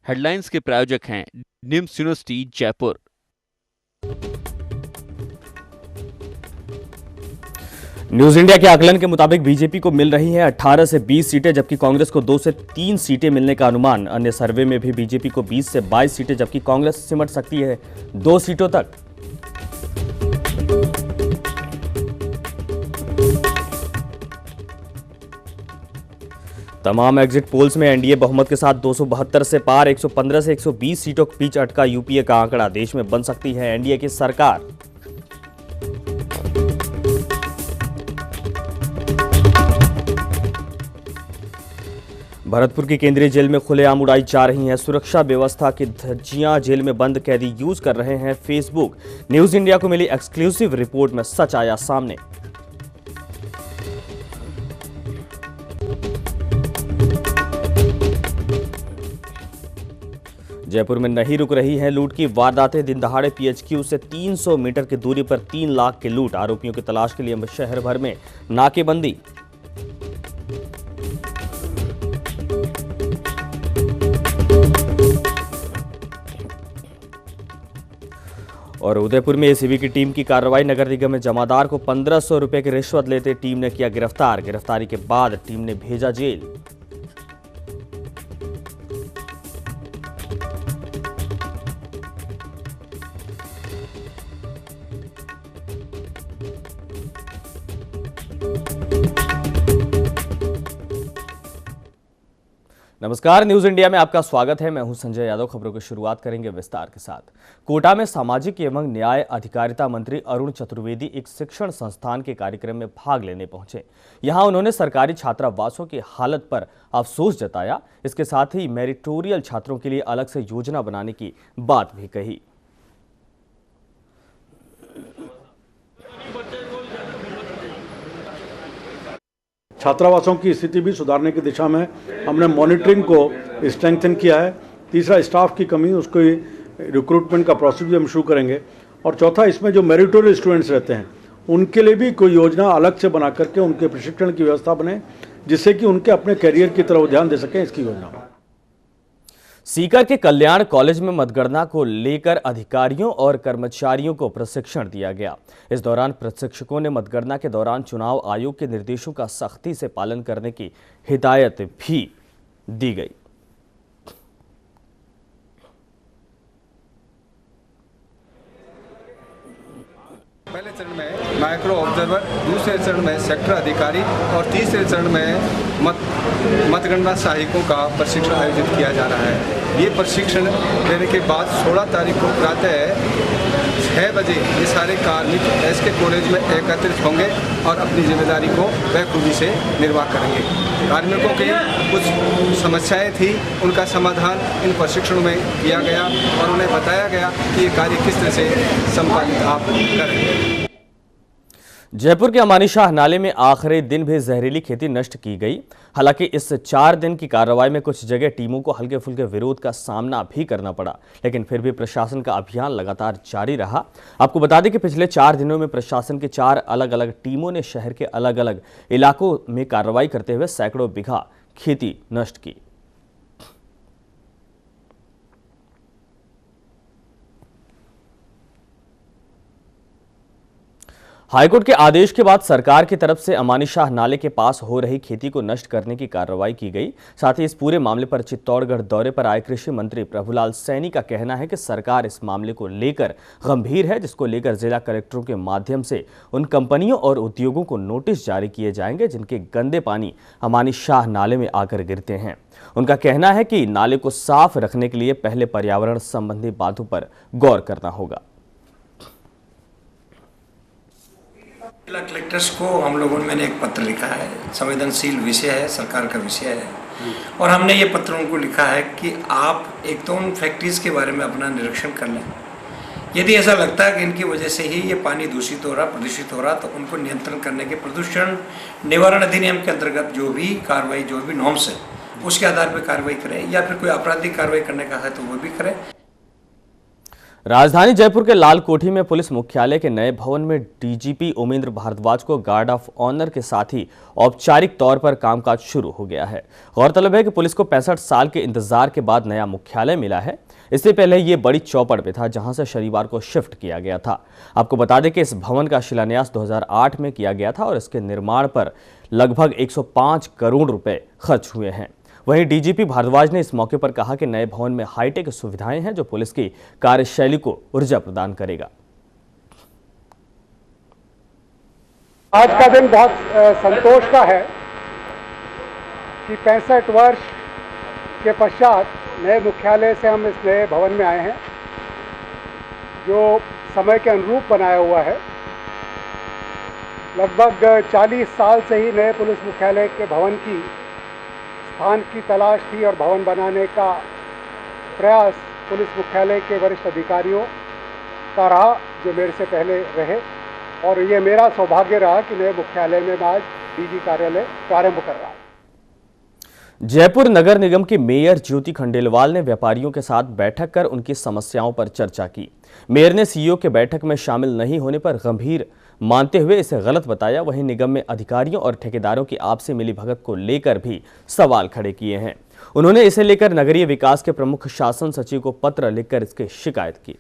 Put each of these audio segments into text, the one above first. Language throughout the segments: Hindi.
हेडलाइंस के प्रायोजक हैं NIMS university Jaipur. News India के आकलन के मुताबिक बीजेपी को मिल रही है 18 से 20 सीटें, जबकि कांग्रेस को 2 से 3 सीटें मिलने का अनुमान। अन्य सर्वे में भी बीजेपी को 20 से 22 सीटें, जबकि कांग्रेस सिमट सकती है 2 सीटों तक। तमाम एग्जिट पोल्स में एनडीए बहुमत के साथ 272 से पार, 115 से 120 सीटों के बीच अटका यूपीए का आंकड़ा। देश में बन सकती है एनडीए की सरकार। भरतपुर की केंद्रीय जेल में खुलेआम उड़ाई जा रही हैं सुरक्षा व्यवस्था की धज्जियां। जेल में बंद कैदी यूज कर रहे हैं फेसबुक। न्यूज इंडिया को मिली एक्सक्लूसिव रिपोर्ट में सच आया सामने। जयपुर में नहीं रुक रही हैं लूट की वारदातें। दिन दहाड़े पीएचक्यू से 300 मीटर की दूरी पर 3 लाख की लूट। आरोपियों की तलाश के लिए शहर भर में नाकेबंदी। और उदयपुर में एसीबी की टीम की कार्रवाई। नगर निगम में जमादार को 1500 रुपए की रिश्वत लेते टीम ने किया गिरफ्तार। गिरफ्तारी के बाद टीम ने भेजा जेल। नमस्कार, न्यूज इंडिया में आपका स्वागत है। मैं हूं संजय यादव। खबरों की शुरुआत करेंगे विस्तार के साथ। कोटा में सामाजिक एवं न्याय अधिकारिता मंत्री अरुण चतुर्वेदी एक शिक्षण संस्थान के कार्यक्रम में भाग लेने पहुंचे। यहां उन्होंने सरकारी छात्रावासों की हालत पर अफसोस जताया। इसके साथ ही मेरिटोरियल छात्रों के लिए अलग से योजना बनाने की बात भी कही। छात्रावासों की स्थिति भी सुधारने की दिशा में हमने मॉनिटरिंग को स्ट्रेंथन किया है। तीसरा, स्टाफ की कमी, उसको रिक्रूटमेंट का प्रोसेस भी हम शुरू करेंगे। और चौथा, इसमें जो मेरिटोरियल स्टूडेंट्स रहते हैं उनके लिए भी कोई योजना अलग से बना करके उनके प्रशिक्षण की व्यवस्था बने, जिससे कि उनके अपने करियर की तरफ ध्यान दे सकें। इसकी योजना सीकर के कल्याण कॉलेज में मतगणना को लेकर अधिकारियों और कर्मचारियों को प्रशिक्षण दिया गया। इस दौरान प्रशिक्षकों ने मतगणना के दौरान चुनाव आयोग के निर्देशों का सख्ती से पालन करने की हिदायत भी दी गई। पहले चरण में माइक्रो ऑब्जर्वर, दूसरे चरण में सेक्टर अधिकारी और तीसरे चरण में मतगणना सहायकों का प्रशिक्षण आयोजित किया जा रहा है। ये प्रशिक्षण देने के बाद 16 तारीख को प्रातः 6 बजे ये सारे कार्मिक एसके कॉलेज में एकत्रित होंगे और अपनी जिम्मेदारी को बखूबी से निर्वाह करेंगे। कार्मिकों की कुछ समस्याएं थी, उनका समाधान इन प्रशिक्षणों में किया गया और उन्हें बताया गया कि ये कार्य किस तरह से संपादित आप करेंगे। जयपुर के अमानी शाह नाले में आखिरी दिन भी जहरीली खेती नष्ट की गई। हालांकि इस 4 दिन की कार्रवाई में कुछ जगह टीमों को हल्के फुल्के विरोध का सामना भी करना पड़ा, लेकिन फिर भी प्रशासन का अभियान लगातार जारी रहा। आपको बता दें कि पिछले 4 दिनों में प्रशासन की 4 अलग अलग टीमों ने शहर के अलग अलग इलाकों में कार्रवाई करते हुए सैकड़ों बीघा खेती नष्ट की। हाईकोर्ट के आदेश के बाद सरकार की तरफ से अमानी शाह नाले के पास हो रही खेती को नष्ट करने की कार्रवाई की गई। साथ ही इस पूरे मामले पर चित्तौड़गढ़ दौरे पर आए कृषि मंत्री प्रभुलाल सैनी का कहना है कि सरकार इस मामले को लेकर गंभीर है, जिसको लेकर जिला कलेक्टरों के माध्यम से उन कंपनियों और उद्योगों को नोटिस जारी किए जाएंगे जिनके गंदे पानी अमानी शाह नाले में आकर गिरते हैं। उनका कहना है कि नाले को साफ रखने के लिए पहले पर्यावरण संबंधी बातों पर गौर करना होगा। जिला कलेक्टर्स को हम लोगों ने, मैंने एक पत्र लिखा है। संवेदनशील विषय है, सरकार का विषय है, और हमने ये पत्र उनको लिखा है कि आप एक तो उन फैक्ट्रीज के बारे में अपना निरीक्षण कर लें। यदि ऐसा लगता है कि इनकी वजह से ही ये पानी दूषित हो रहा, प्रदूषित हो रहा, तो उनको नियंत्रण करने के प्रदूषण निवारण अधिनियम के अंतर्गत जो भी कार्रवाई, जो भी नॉर्म्स है, उसके आधार पर कार्रवाई करें, या फिर कोई आपराधिक कार्रवाई करने का है तो वो भी करें। राजधानी जयपुर के लाल कोठी में पुलिस मुख्यालय के नए भवन में डीजीपी उमेंद्र भारद्वाज को गार्ड ऑफ ऑनर के साथ ही औपचारिक तौर पर कामकाज शुरू हो गया है। गौरतलब है कि पुलिस को 65 साल के इंतजार के बाद नया मुख्यालय मिला है। इससे पहले ये बड़ी चौपड़ में था, जहां से शनिवार को शिफ्ट किया गया था। आपको बता दें कि इस भवन का शिलान्यास 2008 में किया गया था और इसके निर्माण पर लगभग 105 करोड़ रुपए खर्च हुए हैं। वहीं डीजीपी भारद्वाज ने इस मौके पर कहा कि नए भवन में हाईटेक सुविधाएं हैं, जो पुलिस की कार्यशैली को ऊर्जा प्रदान करेगा। आज का दिन बहुत संतोष का है कि 65 वर्ष के पश्चात नए मुख्यालय से हम इस नए भवन में आए हैं, जो समय के अनुरूप बनाया हुआ है। लगभग 40 साल से ही नए पुलिस मुख्यालय के भवन की स्थान की तलाश थी और भवन बनाने का प्रयास पुलिस मुख्यालय के वरिष्ठ अधिकारियों का रहा, जो मेरे से पहले रहे, और ये मेरा सौभाग्य रहा कि नए मुख्यालय में मैं आज डीजी कार्यालय प्रारंभ कर रहा हूँ। जयपुर नगर निगम की मेयर ज्योति खंडेलवाल ने व्यापारियों के साथ बैठक कर उनकी समस्याओं पर चर्चा की। मेयर ने सीईओ के बैठक में शामिल नहीं होने पर गंभीर मानते हुए इसे गलत बताया। वहीं निगम में अधिकारियों और ठेकेदारों की आपसी मिलीभगत को लेकर भी सवाल खड़े किए हैं। उन्होंने इसे लेकर नगरीय विकास के प्रमुख शासन सचिव को पत्र लिखकर इसकी शिकायत की।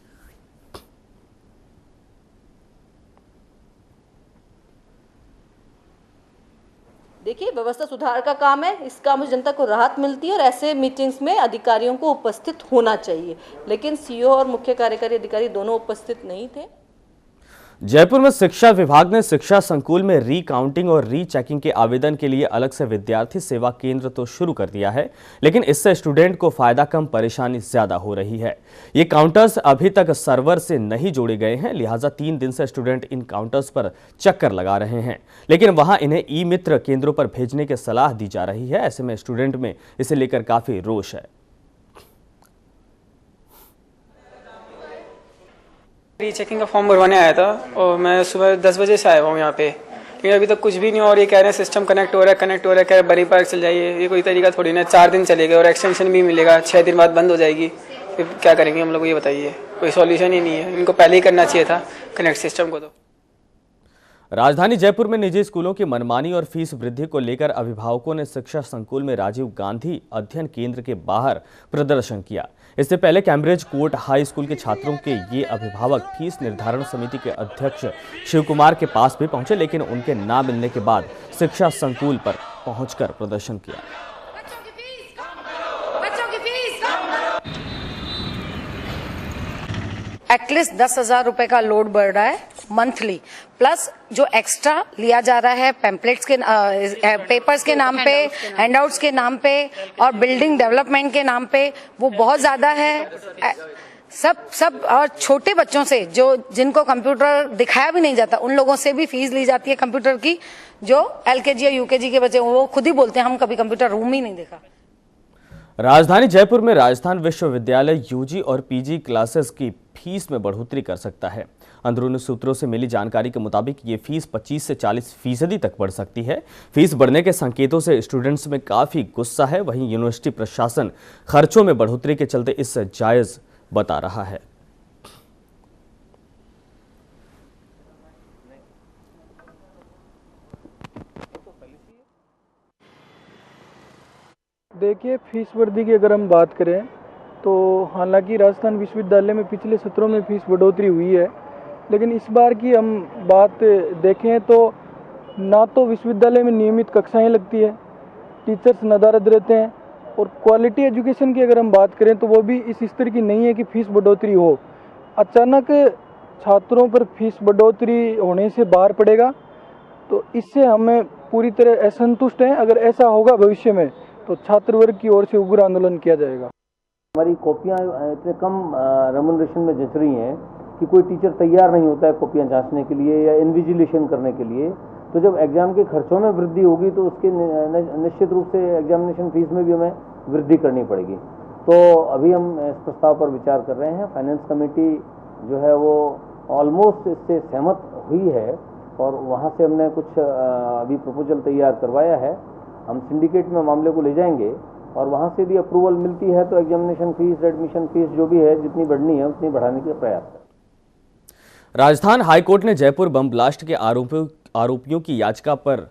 देखिए, व्यवस्था सुधार का काम है, इसका मुझे जनता को राहत मिलती है और ऐसे मीटिंग्स में अधिकारियों को उपस्थित होना चाहिए, लेकिन सीईओ और मुख्य कार्यकारी अधिकारी दोनों उपस्थित नहीं थे। जयपुर में शिक्षा विभाग ने शिक्षा संकुल में रीकाउंटिंग और रीचेकिंग के आवेदन के लिए अलग से विद्यार्थी सेवा केंद्र तो शुरू कर दिया है, लेकिन इससे स्टूडेंट को फायदा कम परेशानी ज्यादा हो रही है। ये काउंटर्स अभी तक सर्वर से नहीं जोड़े गए हैं, लिहाजा 3 दिन से स्टूडेंट इन काउंटर्स पर चक्कर लगा रहे हैं, लेकिन वहां इन्हें ई मित्र केंद्रों पर भेजने की सलाह दी जा रही है। ऐसे में स्टूडेंट में इसे लेकर काफी रोष है। रीचेकिंग का फॉर्म भरवाने आया था और मैं सुबह 10 बजे से आया हूँ यहाँ पे, लेकिन अभी तक कुछ भी नहीं। और ये कह रहे हैं सिस्टम कनेक्ट हो रहा है, कह रहे हैं बरी पार्क चल जाइए। ये कोई तरीका थोड़ी ना, 4 दिन चलेगा और एक्सटेंशन भी मिलेगा, 6 दिन बाद बंद हो जाएगी। फिर क्या करेंगे हम लोग, ये बताइए। कोई सॉल्यूशन ही नहीं है, इनको पहले ही करना चाहिए था कनेक्ट सिस्टम को। तो राजधानी जयपुर में निजी स्कूलों की मनमानी और फीस वृद्धि को लेकर अभिभावकों ने शिक्षा संकुल में राजीव गांधी अध्ययन केंद्र के बाहर प्रदर्शन किया। इससे पहले कैम्ब्रिज कोर्ट हाई स्कूल के छात्रों के ये अभिभावक फीस निर्धारण समिति के अध्यक्ष शिव कुमार के पास भी पहुंचे, लेकिन उनके ना मिलने के बाद शिक्षा संकुल पर पहुंचकर प्रदर्शन किया। एटलीस्ट 10,000 रुपए का लोड बढ़ रहा है मंथली, प्लस जो एक्स्ट्रा लिया जा रहा है पैम्पलेट्स के पेपर्स के नाम पे, हैंडआउट्स के नाम पे और बिल्डिंग डेवलपमेंट के नाम पे, वो बहुत ज्यादा है। सब और छोटे बच्चों से जो जिनको कंप्यूटर दिखाया भी नहीं जाता, उन लोगों से भी फीस ली जाती है कंप्यूटर की। जो LKG या UKG के बच्चे, वो खुद ही बोलते हैं हम कभी कंप्यूटर रूम ही नहीं देखा। राजधानी जयपुर में राजस्थान विश्वविद्यालय यूजी और पीजी क्लासेस की फीस में बढ़ोतरी कर सकता है। अंदरूनी सूत्रों से मिली जानकारी के मुताबिक ये फीस 25 से 40% तक बढ़ सकती है। फीस बढ़ने के संकेतों से स्टूडेंट्स में काफी गुस्सा है। वहीं यूनिवर्सिटी प्रशासन खर्चों में बढ़ोतरी के चलते इसे जायज बता रहा है। देखिए, फीस वृद्धि की अगर हम बात करें तो हालांकि राजस्थान विश्वविद्यालय में पिछले सत्रों में फीस बढ़ोतरी हुई है, लेकिन इस बार की हम बात देखें तो ना तो विश्वविद्यालय में नियमित कक्षाएं लगती है, टीचर्स नदारद रहते हैं, और क्वालिटी एजुकेशन की अगर हम बात करें तो वो भी इस स्तर की नहीं है कि फीस बढ़ोतरी हो। अचानक छात्रों पर फीस बढ़ोतरी होने से बाहर पड़ेगा, तो इससे हमें पूरी तरह असंतुष्ट हैं। अगर ऐसा होगा भविष्य में तो छात्र वर्ग की ओर से उग्र आंदोलन किया जाएगा। हमारी कॉपियाँ इतने कम रेमुनरेशन में जच रही हैं कि कोई टीचर तैयार नहीं होता है कॉपियाँ जांचने के लिए या इन्विजिलेशन करने के लिए। तो जब एग्जाम के खर्चों में वृद्धि होगी तो उसके निश्चित रूप से एग्जामिनेशन फीस में भी हमें वृद्धि करनी पड़ेगी। तो अभी हम इस प्रस्ताव पर विचार कर रहे हैं। फाइनेंस कमेटी जो है वो ऑलमोस्ट इससे सहमत हुई है और वहाँ से हमने कुछ अभी प्रपोजल तैयार करवाया है। हम सिंडिकेट में मामले को ले जाएंगे और वहाँ से भी अप्रूवल मिलती है तो एग्जामिनेशन फीस, एडमिशन फीस जो भी है जितनी बढ़नी है उतनी बढ़ाने का प्रयास है। राजस्थान हाईकोर्ट ने जयपुर बम ब्लास्ट के आरोपियों की याचिका पर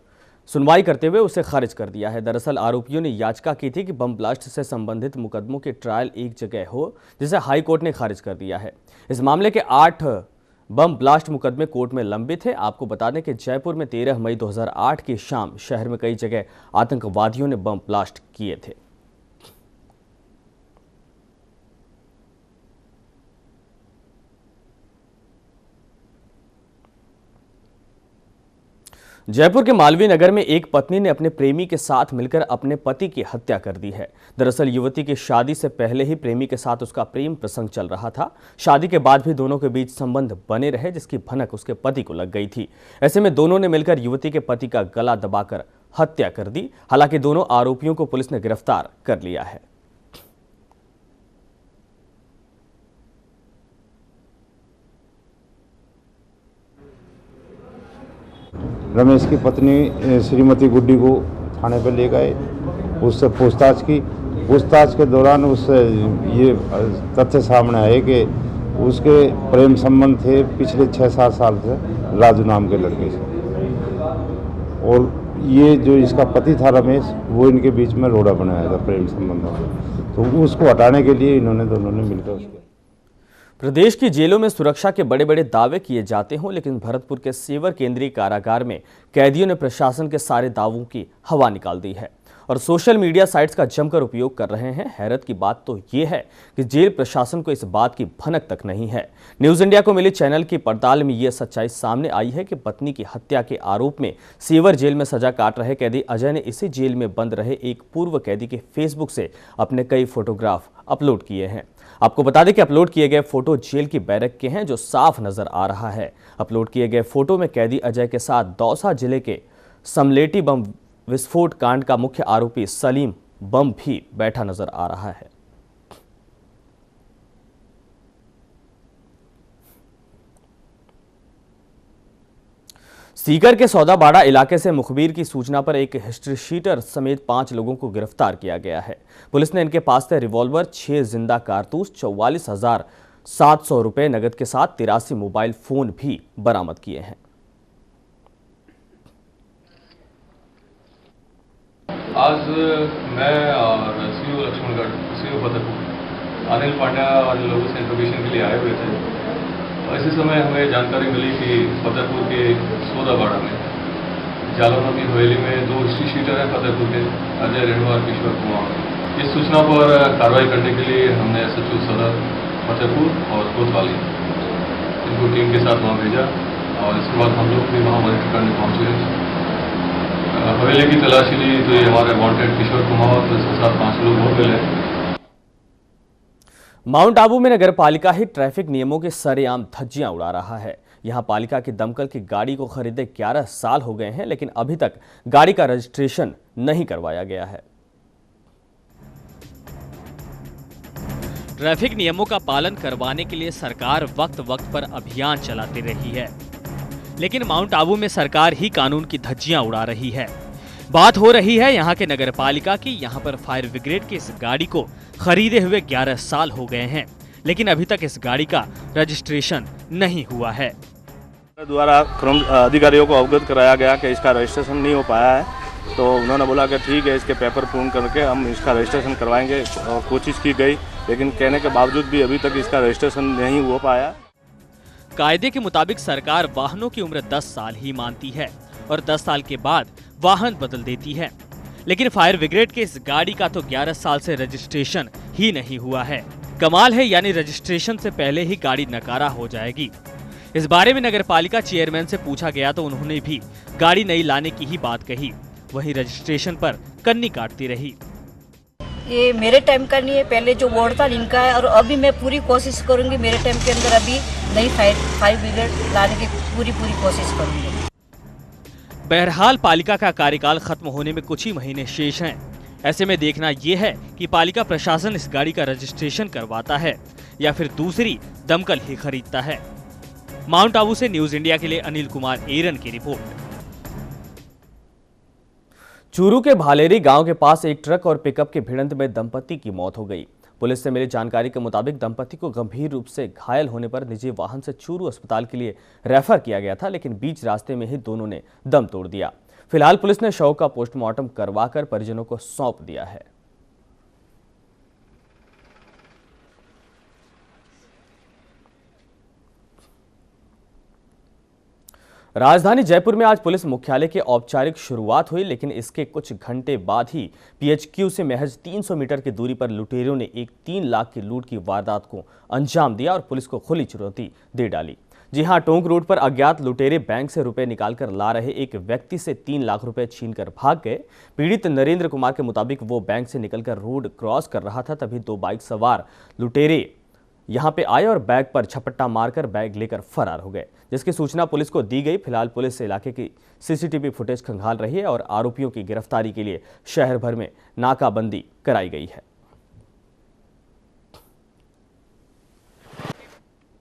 सुनवाई करते हुए उसे खारिज कर दिया है। दरअसल आरोपियों ने याचिका की थी कि बम ब्लास्ट से संबंधित मुकदमों के ट्रायल एक जगह हो, जिसे हाई कोर्ट ने खारिज कर दिया है। इस मामले के 8 बम ब्लास्ट मुकदमे कोर्ट में लंबित थे। आपको बता दें कि जयपुर में 13 मई 2008 की शाम शहर में कई जगह आतंकवादियों ने बम ब्लास्ट किए थे। जयपुर के मालवीय नगर में एक पत्नी ने अपने प्रेमी के साथ मिलकर अपने पति की हत्या कर दी है। दरअसल युवती की शादी से पहले ही प्रेमी के साथ उसका प्रेम प्रसंग चल रहा था। शादी के बाद भी दोनों के बीच संबंध बने रहे, जिसकी भनक उसके पति को लग गई थी। ऐसे में दोनों ने मिलकर युवती के पति का गला दबाकर हत्या कर दी। हालांकि दोनों आरोपियों को पुलिस ने गिरफ्तार कर लिया है। रमेश की पत्नी श्रीमती गुड्डी को थाने पर ले गए, उससे पूछताछ की। पूछताछ के दौरान उससे ये तथ्य सामने आए कि उसके प्रेम संबंध थे पिछले 6-7 साल से राजू नाम के लड़के से, और ये जो इसका पति था रमेश, वो इनके बीच में रोड़ा बनाया था प्रेम संबंधों में, तो उसको हटाने के लिए इन्होंने दोनों ने मिलकर उसके। प्रदेश की जेलों में सुरक्षा के बड़े बड़े दावे किए जाते हों, लेकिन भरतपुर के सेवर केंद्रीय कारागार में कैदियों ने प्रशासन के सारे दावों की हवा निकाल दी है और सोशल मीडिया साइट्स का जमकर उपयोग कर रहे हैं। हैरत की बात तो ये है कि जेल प्रशासन को इस बात की भनक तक नहीं है। न्यूज इंडिया को मिली चैनल की पड़ताल में ये सच्चाई सामने आई है कि पत्नी की हत्या के आरोप में सेवर जेल में सजा काट रहे कैदी अजय ने इसी जेल में बंद रहे एक पूर्व कैदी के फेसबुक से अपने कई फोटोग्राफ अपलोड किए हैं। आपको बता दें कि अपलोड किए गए फोटो जेल की बैरक के हैं, जो साफ नजर आ रहा है। अपलोड किए गए फोटो में कैदी अजय के साथ दौसा जिले के समलेटी बम विस्फोट कांड का मुख्य आरोपी सलीम बम भी बैठा नजर आ रहा है। सीकर के सौदाबाड़ा इलाके से मुखबिर की सूचना पर एक हिस्ट्री शीटर समेत 5 लोगों को गिरफ्तार किया गया है। पुलिस ने इनके पास से रिवॉल्वर, 6 जिंदा कारतूस, 44,700 रुपए नगद के साथ 83 मोबाइल फोन भी बरामद किए हैं। आज मैं और सीओ लक्ष्मणगढ़, सीओ फतेहपुर अनिल पांड्या वाले लोगों से इंफॉर्मेशन के लिए आए हुए थे। इसी समय हमें जानकारी मिली कि फतेहपुर के सौदाबाड़ा में जालौन की हवेली में 2 हिस्ट्री शीटर हैं फतेहपुर के, अजय रेणु और किशोर कुमार। इस सूचना पर कार्रवाई करने के लिए हमने SHO सदर फतेहपुर और कोतवाली इनको टीम के साथ वहाँ भेजा और इसके बाद हम लोग भी वहाँ मॉनिटर करने पहुँचे। हवेली की तलाशी ली तो ये हमारे वांटेड किशोर कुमार तो इसके साथ 5 लोग हो मिले। माउंट आबू में नगर पालिका ही ट्रैफिक नियमों के सरेआम धज्जियां उड़ा रहा है। यहां पालिका की दमकल की गाड़ी को खरीदे 11 साल हो गए हैं, लेकिन अभी तक गाड़ी का रजिस्ट्रेशन नहीं करवाया गया है। ट्रैफिक नियमों का पालन करवाने के लिए सरकार वक्त वक्त पर अभियान चलाती रही है, लेकिन माउंट आबू में सरकार ही कानून की धज्जियां उड़ा रही है। बात हो रही है यहाँ के नगर पालिका की। यहाँ पर फायर ब्रिगेड की इस गाड़ी को खरीदे हुए 11 साल हो गए हैं, लेकिन अभी तक इस गाड़ी का रजिस्ट्रेशन नहीं हुआ है। द्वारा अधिकारियों को अवगत कराया गया कि इसका रजिस्ट्रेशन नहीं हो पाया है, तो उन्होंने बोला कि ठीक है, इसके पेपर पूर्ण करके हम इसका रजिस्ट्रेशन करवाएंगे। और कोशिश की गई, लेकिन कहने के बावजूद भी अभी तक इसका रजिस्ट्रेशन नहीं हो पाया। कायदे के मुताबिक सरकार वाहनों की उम्र 10 साल ही मानती है और 10 साल के बाद वाहन बदल देती है, लेकिन फायर ब्रिगेड के इस गाड़ी का तो 11 साल से रजिस्ट्रेशन ही नहीं हुआ है। कमाल है, यानी रजिस्ट्रेशन से पहले ही गाड़ी नकारा हो जाएगी। इस बारे में नगर पालिका चेयरमैन से पूछा गया तो उन्होंने भी गाड़ी नई लाने की ही बात कही, वहीं रजिस्ट्रेशन पर कन्नी काटती रही। ये मेरे टाइम का नहीं है, पहले जो वार्ड था इनका है, और अभी मैं पूरी कोशिश करूंगी मेरे टाइम के अंदर अभी नई फायर ब्रिगेड लाने की पूरी कोशिश करूंगी। बहरहाल पालिका का कार्यकाल खत्म होने में कुछ ही महीने शेष हैं। ऐसे में देखना यह है कि पालिका प्रशासन इस गाड़ी का रजिस्ट्रेशन करवाता है या फिर दूसरी दमकल ही खरीदता है। माउंट आबू से न्यूज इंडिया के लिए अनिल कुमार एरन की रिपोर्ट। चूरू के भालेरी गांव के पास एक ट्रक और पिकअप के भिड़ंत में दंपति की मौत हो गई। पुलिस से मिली जानकारी के मुताबिक दंपति को गंभीर रूप से घायल होने पर निजी वाहन से चूरू अस्पताल के लिए रेफर किया गया था, लेकिन बीच रास्ते में ही दोनों ने दम तोड़ दिया। फिलहाल पुलिस ने शव का पोस्टमार्टम करवाकर परिजनों को सौंप दिया है। राजधानी जयपुर में आज पुलिस मुख्यालय की औपचारिक शुरुआत हुई, लेकिन इसके कुछ घंटे बाद ही पीएचक्यू से महज 300 मीटर की दूरी पर लुटेरों ने एक 3 लाख की लूट की वारदात को अंजाम दिया और पुलिस को खुली चुनौती दे डाली। जी हां, टोंक रोड पर अज्ञात लुटेरे बैंक से रुपए निकालकर ला रहे एक व्यक्ति से 3 लाख रुपए छीनकर भाग गए। पीड़ित नरेंद्र कुमार के मुताबिक वो बैंक से निकलकर रोड क्रॉस कर रहा था, तभी 2 बाइक सवार लुटेरे यहां पे आए और बैग पर झपट्टा मारकर बैग लेकर फरार हो गए, जिसकी सूचना पुलिस को दी गई। फिलहाल पुलिस इलाके की सीसीटीवी फुटेज खंगाल रही है और आरोपियों की गिरफ्तारी के लिए शहर भर में नाकाबंदी कराई गई है।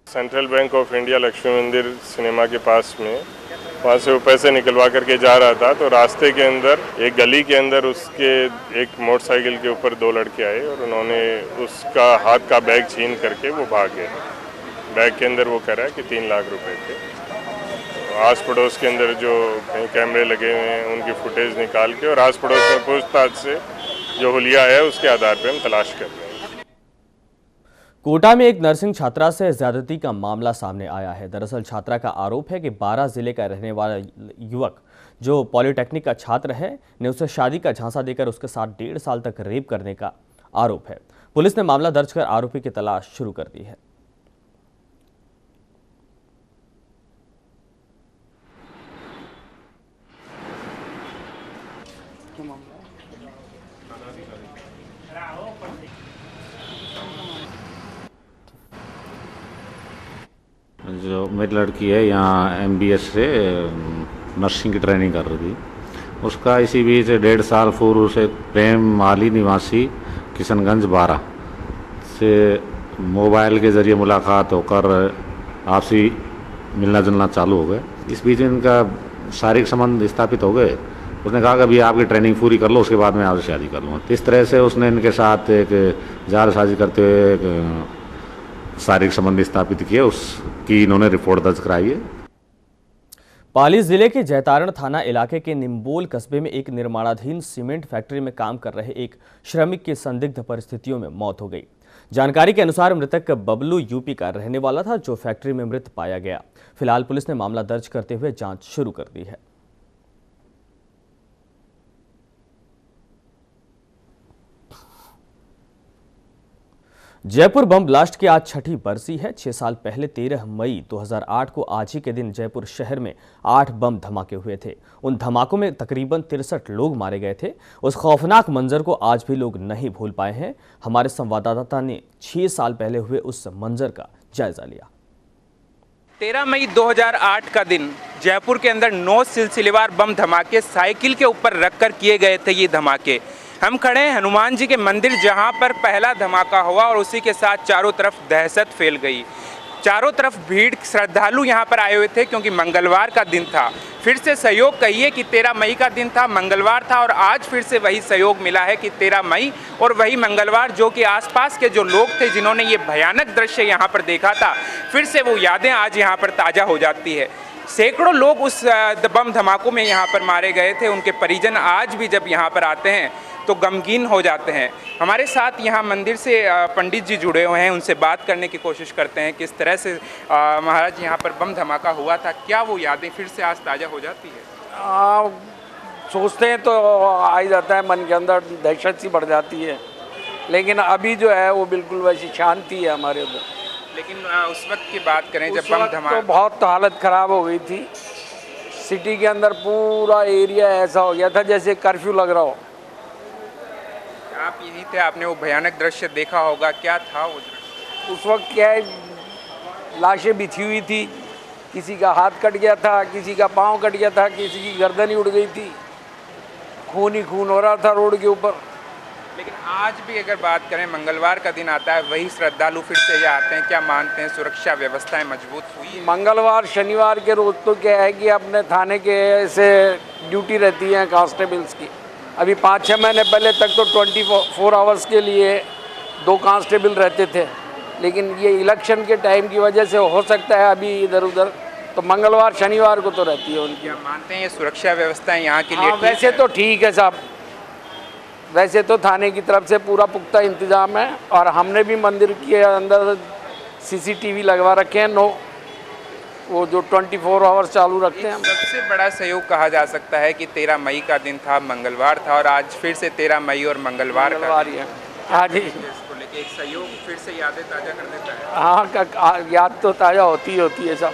Central bank of India Lakshmi मंदिर सिनेमा के पास में वहाँ से वो पैसे निकलवा करके जा रहा था, तो रास्ते के अंदर एक गली के अंदर उसके एक मोटरसाइकिल के ऊपर 2 लड़के आए और उन्होंने उसका हाथ का बैग छीन करके वो भाग गए। बैग के अंदर वो कह रहा है कि 3 लाख रुपए थे। तो आस पड़ोस के अंदर जो कहीं कैमरे लगे हुए हैं उनकी फुटेज निकाल के और आस पड़ोस में पूछताछ से जो हुलिया है उसके आधार पर हम तलाश कर रहे हैं। कोटा में एक नर्सिंग छात्रा से ज्यादती का मामला सामने आया है। दरअसल छात्रा का आरोप है कि 12 जिले का रहने वाला युवक जो पॉलिटेक्निक का छात्र है ने उसे शादी का झांसा देकर उसके साथ 1.5 साल तक रेप करने का आरोप है। पुलिस ने मामला दर्ज कर आरोपी की तलाश शुरू कर दी है। जो मेरी लड़की है यहाँ MBS से नर्सिंग की ट्रेनिंग कर रही थी, उसका इसी बीच 1.5 साल पूर्व से प्रेम माली निवासी किशनगंज 12 से मोबाइल के ज़रिए मुलाकात होकर आपसी मिलना जुलना चालू हो गए। इस बीच इनका शारीरिक संबंध स्थापित हो गए। उसने कहा कि अभी आपकी ट्रेनिंग पूरी कर लो, उसके बाद मैं आपसे शादी कर लूँगा। इस तरह से उसने इनके साथ एक जालसाजी करते हुए शारीरिक संबंध स्थापित किए, उसकी इन्होंने रिपोर्ट दर्ज कराई है। पाली जिले के जैतारण थाना इलाके के निम्बोल कस्बे में एक निर्माणाधीन सीमेंट फैक्ट्री में काम कर रहे एक श्रमिक की संदिग्ध परिस्थितियों में मौत हो गई। जानकारी के अनुसार मृतक बबलू यूपी का रहने वाला था, जो फैक्ट्री में मृत पाया गया। फिलहाल पुलिस ने मामला दर्ज करते हुए जांच शुरू कर दी है। जयपुर बम ब्लास्ट की आज 6ठी बरसी है। 6 साल पहले 13 मई 2008 को आज ही के दिन जयपुर शहर में 8 बम धमाके हुए थे। उन धमाकों में तकरीबन 63 लोग मारे गए थे। उस खौफनाक मंजर को आज भी लोग नहीं भूल पाए हैं। हमारे संवाददाता ने 6 साल पहले हुए उस मंजर का जायजा लिया। 13 मई 2008 का दिन, जयपुर के अंदर 9 सिलसिलेवार बम धमाके साइकिल के ऊपर रखकर किए गए थे। ये धमाके हम खड़े हैं हनुमान जी के मंदिर, जहां पर पहला धमाका हुआ और उसी के साथ चारों तरफ दहशत फैल गई। चारों तरफ भीड़, श्रद्धालु यहां पर आए हुए थे क्योंकि मंगलवार का दिन था। फिर से सहयोग कहिए कि 13 मई का दिन था, मंगलवार था और आज फिर से वही सहयोग मिला है कि 13 मई और वही मंगलवार, जो कि आसपास के जो लोग थे जिन्होंने ये भयानक दृश्य यहाँ पर देखा था, फिर से वो यादें आज यहाँ पर ताज़ा हो जाती है। सैकड़ों लोग उस बम धमाकों में यहाँ पर मारे गए थे। उनके परिजन आज भी जब यहाँ पर आते हैं तो गमगीन हो जाते हैं। हमारे साथ यहाँ मंदिर से पंडित जी जुड़े हुए हैं, उनसे बात करने की कोशिश करते हैं। किस तरह से महाराज यहाँ पर बम धमाका हुआ था, क्या वो यादें फिर से आज ताज़ा हो जाती है? सोचते हैं तो आ ही जाता है, मन के अंदर दहशत सी बढ़ जाती है, लेकिन अभी जो है वो बिल्कुल वैसी शांति है हमारे उधर। लेकिन उस वक्त की बात करें जब बम धमाका, तो बहुत हालत ख़राब हो गई थी। सिटी के अंदर पूरा एरिया ऐसा हो गया था जैसे कर्फ्यू लग रहा हो। आप यहीं थे, आपने वो भयानक दृश्य देखा होगा, क्या था वो दृश्य? उस वक्त क्या है, लाशें बिछी हुई थी, किसी का हाथ कट गया था, किसी का पाँव कट गया था, किसी की गर्दन ही उड़ गई थी, खून ही खून हो रहा था रोड के ऊपर। लेकिन आज भी अगर बात करें, मंगलवार का दिन आता है, वही श्रद्धालु फिर से यहाँ आते हैं। क्या मानते हैं सुरक्षा व्यवस्थाएं मजबूत हुई है? मंगलवार शनिवार के रोज तो क्या है कि अपने थाने के से ड्यूटी रहती है कांस्टेबल्स की, अभी 5-6 महीने पहले तक तो 24 आवर्स के लिए 2 कांस्टेबल रहते थे, लेकिन ये इलेक्शन के टाइम की वजह से हो सकता है अभी इधर उधर, तो मंगलवार शनिवार को तो रहती है उनकी। मानते हैं ये सुरक्षा व्यवस्था यहाँ के लिए? वैसे तो ठीक है साहब, वैसे तो थाने की तरफ से पूरा पुख्ता इंतजाम है, और हमने भी मंदिर के अंदर CCTV लगवा रखे हैं, वो जो 24 आवर्स चालू रखते हैं। सबसे बड़ा सहयोग कहा जा सकता है कि 13 मई का दिन था, मंगलवार था, और आज फिर से 13 मई और मंगलवार ही है। हाँ जी, इसको लेके एक सहयोग फिर से यादें ताज़ा कर देता है। हाँ, याद तो ताज़ा होती है सब।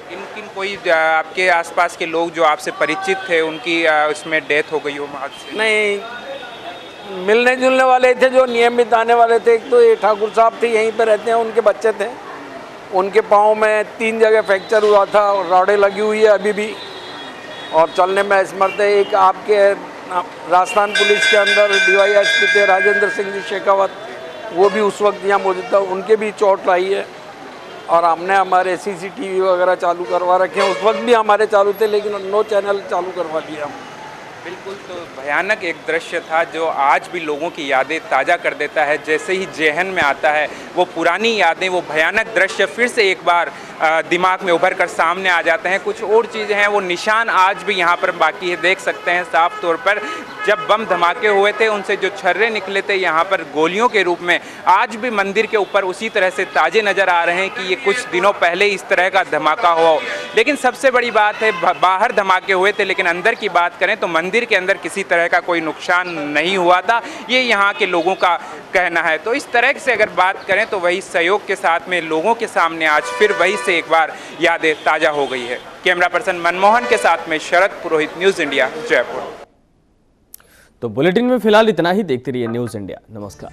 किन कोई आपके आसपास के लोग जो आपसे परिचित थे उनकी उसमें डेथ हो गई हो हादसे? नहीं, मिलने जुलने वाले थे जो नियमित आने वाले थे। एक तो ये ठाकुर साहब थे, यहीं पे रहते हैं, उनके बच्चे थे, उनके पाँव में 3 जगह फ्रैक्चर हुआ था, रॉडें लगी हुई है अभी भी, और चलने में असमर्थ है। एक आपके राजस्थान पुलिस के अंदर DYSP थे राजेंद्र सिंह जी शेखावत, वो भी उस वक्त यहाँ मौजूद था, उनके भी चोट लाई है। और हमने हमारे CCTV वगैरह चालू करवा रखे हैं, उस वक्त भी हमारे चालू थे, लेकिन नो चैनल चालू करवा दिया हम। बिल्कुल, तो भयानक एक दृश्य था जो आज भी लोगों की यादें ताज़ा कर देता है। जैसे ही जेहन में आता है वो पुरानी यादें, वो भयानक दृश्य फिर से एक बार दिमाग में उभर कर सामने आ जाते हैं। कुछ और चीज़ें हैं, वो निशान आज भी यहाँ पर बाकी है, देख सकते हैं साफ तौर पर। जब बम धमाके हुए थे उनसे जो छर्रे निकले थे यहाँ पर गोलियों के रूप में, आज भी मंदिर के ऊपर उसी तरह से ताजे नज़र आ रहे हैं कि ये कुछ दिनों पहले इस तरह का धमाका हुआ हो। लेकिन सबसे बड़ी बात है, बाहर धमाके हुए थे, लेकिन अंदर की बात करें तो मंदिर के अंदर किसी तरह का कोई नुकसान नहीं हुआ था, ये यहाँ के लोगों का कहना है। तो इस तरह से अगर बात करें तो वही सहयोग के साथ में लोगों के सामने आज फिर वही से एक बार यादें ताज़ा हो गई है। कैमरा पर्सन मनमोहन के साथ में शरद पुरोहित, न्यूज़ इंडिया, जयपुर। तो बुलेटिन में फिलहाल इतना ही। देखते रहिए न्यूज़ इंडिया। नमस्कार।